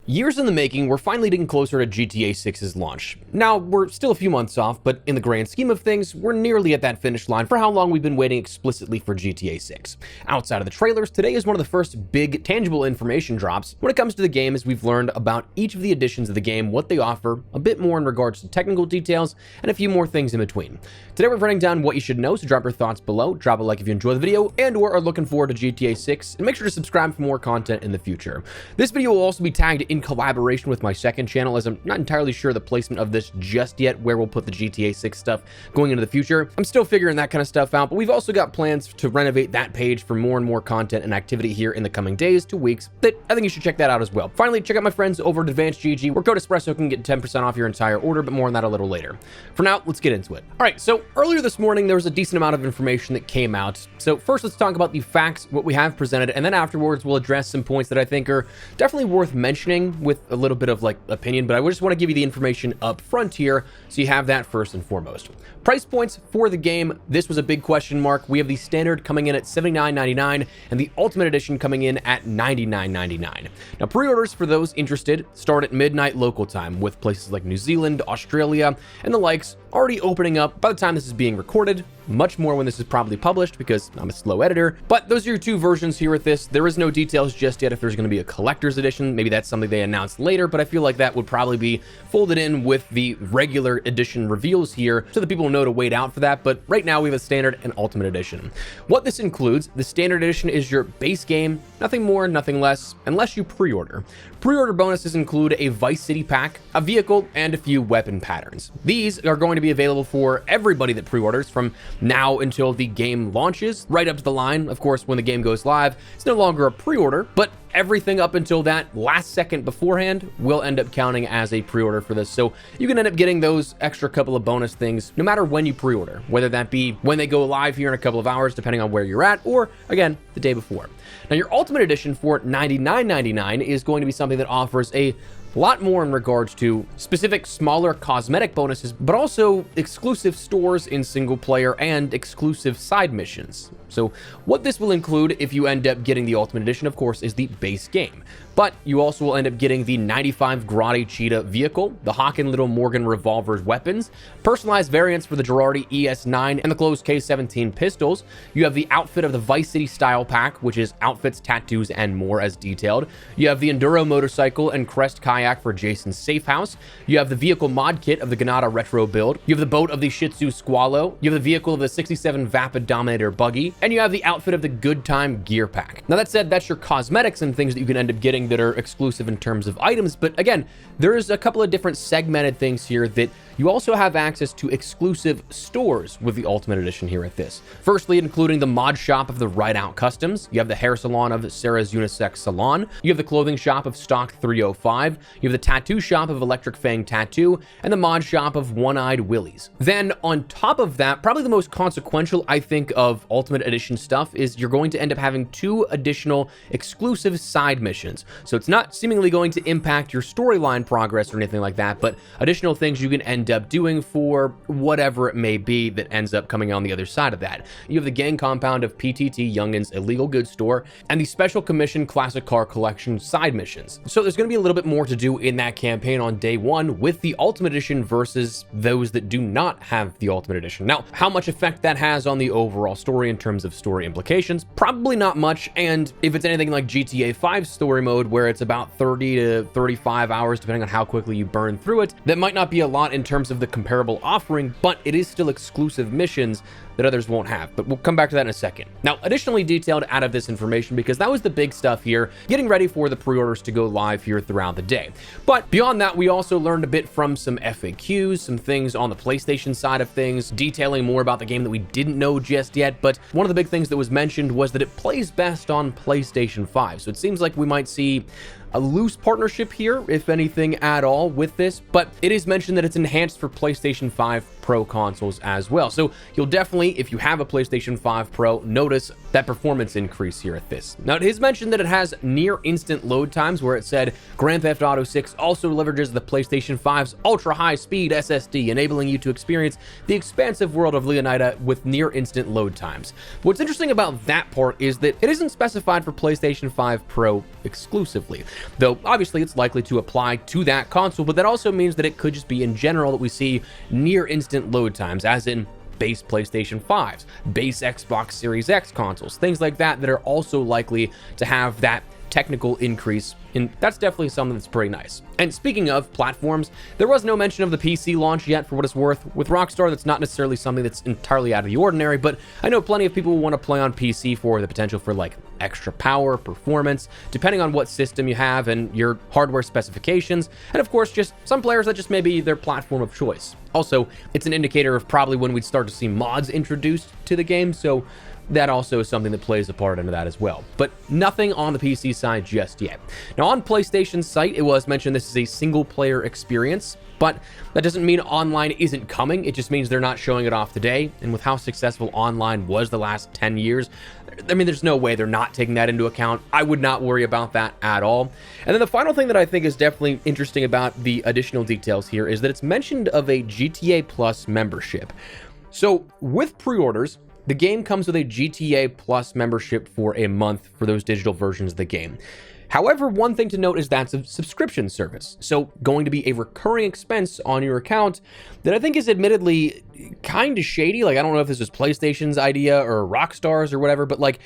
Years in the making, we're finally getting closer to GTA 6's launch. Now, we're still a few months off, but in the grand scheme of things, we're nearly at that finish line for how long we've been waiting explicitly for GTA 6. Outside of the trailers, today is one of the first big, tangible information drops when it comes to the game, as we've learned about each of the editions of the game, what they offer, a bit more in regards to technical details, and a few more things in between. Today we're running down what you should know, so drop your thoughts below, drop a like if you enjoy the video, and or are looking forward to GTA 6, and make sure to subscribe for more content in the future. This video will also be tagged in collaboration with my second channel, as I'm not entirely sure the placement of this just yet, where we'll put the GTA 6 stuff going into the future. I'm still figuring that kind of stuff out, but we've also got plans to renovate that page for more and more content and activity here in the coming days to weeks, that I think you should check that out as well. Finally, check out my friends over at Advanced GG, where code Espresso can get 10% off your entire order, but more on that a little later. For now, let's get into it. All right, so earlier this morning, there was a decent amount of information that came out. So first, let's talk about the facts, what we have presented, and then afterwards, we'll address some points that I think are definitely worth mentioning with a little bit of like opinion, but I just want to give you the information up front here so you have that first and foremost. Price points for the game, this was a big question mark. We have the standard coming in at $79.99 and the Ultimate Edition coming in at $99.99. Now, pre-orders for those interested start at midnight local time, with places like New Zealand, Australia, and the likes already opening up by the time this is being recorded. Much more when this is probably published, because I'm a slow editor. But those are your two versions here with this. There is no details just yet if there's going to be a collector's edition. Maybe that's something they announced later, but I feel like that would probably be folded in with the regular edition reveals here so that people know to wait out for that. But right now we have a standard and ultimate edition. What this includes, the standard edition is your base game, nothing more, nothing less, unless you pre-order. Pre-order bonuses include a Vice City pack, a vehicle, and a few weapon patterns. These are going to be available for everybody that pre-orders from now until the game launches, right up to the line. Of course, when the game goes live, it's no longer a pre-order, but everything up until that last second beforehand will end up counting as a pre-order for this. So you can end up getting those extra couple of bonus things no matter when you pre-order, whether that be when they go live here in a couple of hours, depending on where you're at, or again, the day before. Now, your Ultimate Edition for $99.99 is going to be something that offers a lot more in regards to specific smaller cosmetic bonuses, but also exclusive stores in single player and exclusive side missions. So what this will include if you end up getting the Ultimate Edition, of course, is the base game. But you also will end up getting the 95 Grotti Cheetah vehicle, the Hawk and Little Morgan revolvers weapons, personalized variants for the Girardi ES9 and the closed K17 pistols. You have the outfit of the Vice City style pack, which is outfits, tattoos, and more as detailed. You have the Enduro motorcycle and Crest kayak for Jason's safe house. You have the vehicle mod kit of the Ganada retro build. You have the boat of the Shih Tzu Squallow. You have the vehicle of the 67 Vapid Dominator buggy, and you have the outfit of the Good Time gear pack. Now, that said, that's your cosmetics and things that you can end up getting that are exclusive in terms of items, but again, there's a couple of different segmented things here that you also have access to exclusive stores with the Ultimate Edition here at this. Firstly, including the mod shop of the Ride Out Customs. You have the hair salon of Sarah's Unisex Salon. You have the clothing shop of Stock 305. You have the tattoo shop of Electric Fang Tattoo, and the mod shop of One-Eyed Willie's. Then on top of that, probably the most consequential, I think, of Ultimate Edition stuff is you're going to end up having 2 additional exclusive side missions. So it's not seemingly going to impact your storyline progress or anything like that, but additional things you can end up doing for whatever it may be that ends up coming on the other side of that. You have the gang compound of PTT Youngin's illegal goods store and the special commission classic car collection side missions. So there's going to be a little bit more to do in that campaign on day one with the Ultimate Edition versus those that do not have the Ultimate Edition. Now, how much effect that has on the overall story in terms of story implications? Probably not much. And if it's anything like GTA 5 story mode, where it's about 30 to 35 hours, depending on how quickly you burn through it, that might not be a lot in terms of the comparable offering, but it is still exclusive missions that others won't have, but we'll come back to that in a second. Now, additionally detailed out of this information, because that was the big stuff here, getting ready for the pre-orders to go live here throughout the day. But beyond that, we also learned a bit from some FAQs, some things on the PlayStation side of things, detailing more about the game that we didn't know just yet. But one of the big things that was mentioned was that it plays best on PlayStation 5. So it seems like we might see a loose partnership here, if anything at all, with this, but it is mentioned that it's enhanced for PlayStation 5 Pro consoles as well. So you'll definitely, if you have a PlayStation 5 Pro, notice that performance increase here at this. Now, it is mentioned that it has near instant load times, where it said Grand Theft Auto 6 also leverages the PlayStation 5's ultra high speed SSD, enabling you to experience the expansive world of Leonida with near instant load times. What's interesting about that part is that it isn't specified for PlayStation 5 Pro exclusively, though obviously it's likely to apply to that console, but that also means that it could just be in general that we see near instant load times, as in base PlayStation 5s, base Xbox Series X consoles, things like that that are also likely to have that technical increase, and that's definitely something that's pretty nice. And speaking of platforms, there was no mention of the PC launch yet, for what it's worth. With Rockstar, that's not necessarily something that's entirely out of the ordinary, but I know plenty of people will want to play on PC for the potential for like extra power, performance, depending on what system you have and your hardware specifications, and of course just some players that just may be their platform of choice. Also, it's an indicator of probably when we'd start to see mods introduced to the game, so that also is something that plays a part into that as well. But nothing on the PC side just yet. Now, on PlayStation's site, it was mentioned this is a single-player experience, but that doesn't mean online isn't coming. It just means they're not showing it off today. And with how successful online was the last 10 years, I mean, there's no way they're not taking that into account. I would not worry about that at all. And then the final thing that I think is definitely interesting about the additional details here is that it's mentioned of a GTA Plus membership. So with pre-orders, the game comes with a GTA Plus membership for a month for those digital versions of the game. However, one thing to note is that's a subscription service, so going to be a recurring expense on your account that I think is admittedly kind of shady. Like, I don't know if this was PlayStation's idea or Rockstar's or whatever, but like,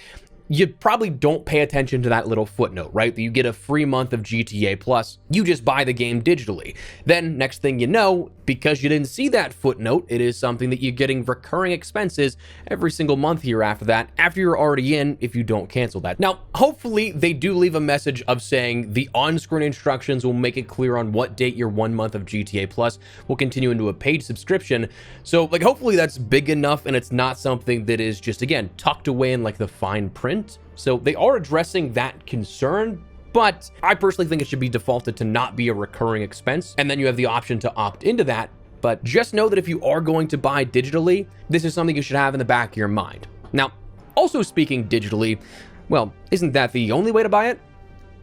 you probably don't pay attention to that little footnote, right? That you get a free month of GTA Plus, you just buy the game digitally. Then, next thing you know, because you didn't see that footnote, it is something that you're getting recurring expenses every single month here after that, after you're already in, if you don't cancel that. Now, hopefully, they do leave a message of saying the on-screen instructions will make it clear on what date your 1 month of GTA Plus will continue into a paid subscription. So, like, hopefully that's big enough and it's not something that is just, again, tucked away in, like, the fine print. So they are addressing that concern, but I personally think it should be defaulted to not be a recurring expense, and then you have the option to opt into that. But just know that if you are going to buy digitally, this is something you should have in the back of your mind. Now, also speaking digitally, well, isn't that the only way to buy it?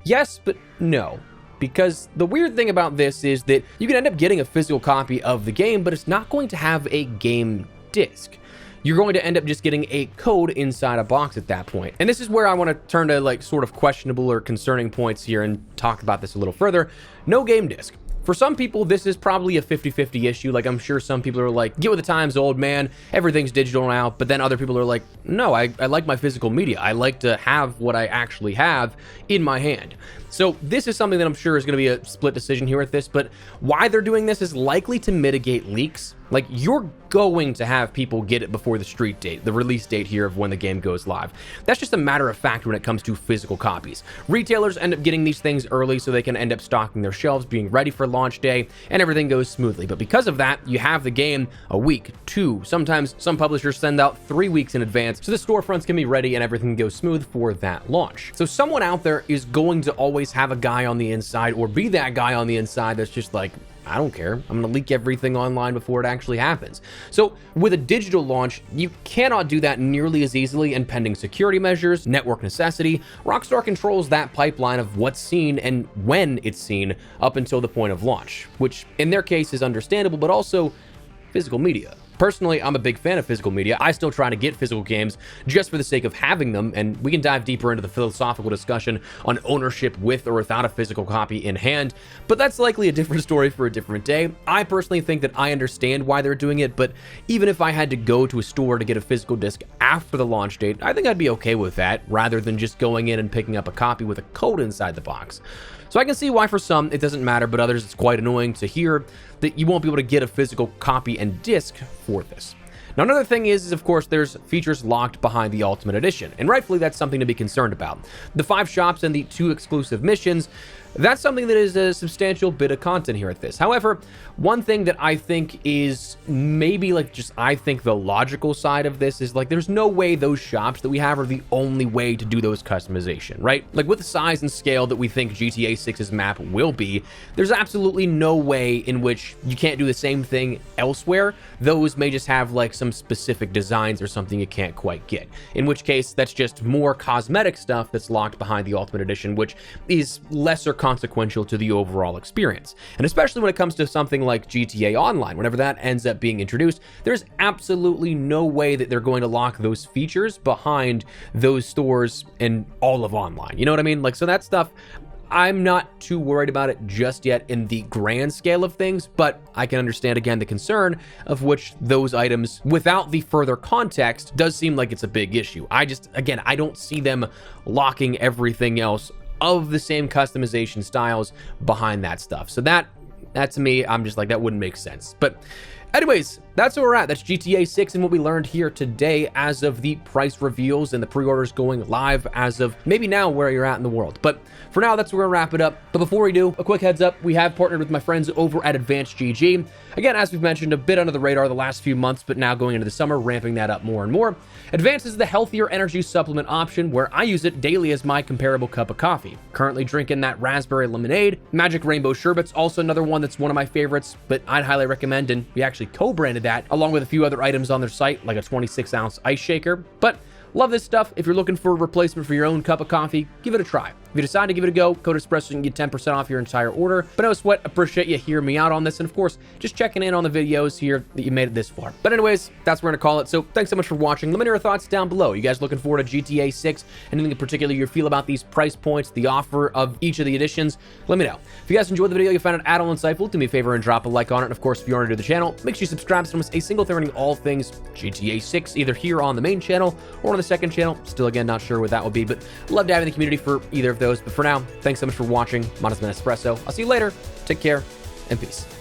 Yes, but no. Because the weird thing about this is that you can end up getting a physical copy of the game, but it's not going to have a game disc. You're going to end up just getting a code inside a box at that point. And this is where I want to turn to like sort of questionable or concerning points here and talk about this a little further. No game disc. For some people, this is probably a 50-50 issue. Like, I'm sure some people are like, get with the times, old man, everything's digital now. But then other people are like, no, I like my physical media. I like to have what I actually have in my hand. So this is something that I'm sure is going to be a split decision here at this, but why they're doing this is likely to mitigate leaks. Like, you're going to have people get it before the street date, the release date here of when the game goes live. That's just a matter of fact when it comes to physical copies. Retailers end up getting these things early so they can end up stocking their shelves, being ready for launch day, and everything goes smoothly. But because of that, you have the game a week, 2, sometimes some publishers send out 3 weeks in advance, so the storefronts can be ready and everything goes smooth for that launch. So someone out there is going to always have a guy on the inside or be that guy on the inside that's just like, I don't care. I'm going to leak everything online before it actually happens. So with a digital launch, you cannot do that nearly as easily, and pending security measures, network necessity, Rockstar controls that pipeline of what's seen and when it's seen up until the point of launch, which in their case is understandable, but also physical media. Personally, I'm a big fan of physical media. I still try to get physical games just for the sake of having them, and we can dive deeper into the philosophical discussion on ownership with or without a physical copy in hand, but that's likely a different story for a different day. I personally think that I understand why they're doing it, but even if I had to go to a store to get a physical disc after the launch date, I think I'd be okay with that, rather than just going in and picking up a copy with a code inside the box. So I can see why for some it doesn't matter, but others it's quite annoying to hear that you won't be able to get a physical copy and disc for this. Now, another thing is of course, there's features locked behind the Ultimate Edition, and rightfully that's something to be concerned about. The 5 shops and the 2 exclusive missions, that's something that is a substantial bit of content here at this. However, one thing that I think is maybe like just I think the logical side of this is like there's no way those shops that we have are the only way to do those customization, right? Like with the size and scale that we think GTA 6's map will be, there's absolutely no way in which you can't do the same thing elsewhere. Those may just have like some specific designs or something you can't quite get, in which case that's just more cosmetic stuff that's locked behind the Ultimate Edition, which is lesser consequential to the overall experience. And especially when it comes to something like GTA Online, whenever that ends up being introduced, there's absolutely no way that they're going to lock those features behind those stores and all of online. You know what I mean? Like, so that stuff, I'm not too worried about it just yet in the grand scale of things, but I can understand again the concern of which those items without the further context does seem like it's a big issue. I don't see them locking everything else of the same customization styles behind that stuff. So that to me, I'm just like, that wouldn't make sense. But anyways, that's where we're at. That's GTA 6 and what we learned here today as of the price reveals and the pre-orders going live as of maybe now where you're at in the world. But for now, that's where we're gonna wrap it up. But before we do, a quick heads up, we have partnered with my friends over at Advanced GG. Again, as we've mentioned, a bit under the radar the last few months, but now going into the summer, ramping that up more and more. Advanced is the healthier energy supplement option where I use it daily as my comparable cup of coffee. Currently drinking that raspberry lemonade. Magic Rainbow Sherbet's also another one that's one of my favorites, but I'd highly recommend, and we actually co-branded that along with a few other items on their site, like a 26-ounce ice shaker. But love this stuff. If you're looking for a replacement for your own cup of coffee, give it a try. If you decide to give it a go, code Espresso and get 10% off your entire order. But no sweat, appreciate you hearing me out on this, and of course, just checking in on the videos here that you made it this far. But anyways, that's what we're gonna call it. So thanks so much for watching. Let me know your thoughts down below. You guys looking forward to GTA 6? Anything in particular you feel about these price points, the offer of each of the editions? Let me know. If you guys enjoyed the video, you found it at all insightful, do me a favor and drop a like on it. And of course, if you aren't new to the channel, make sure you subscribe so you don't miss a single thing regarding all things GTA 6, either here on the main channel or on the second channel. Still, again, not sure what that will be, but love to have in the community for either of those. But for now, thanks so much for watching. Mine has been Espresso. I'll see you later. Take care and peace.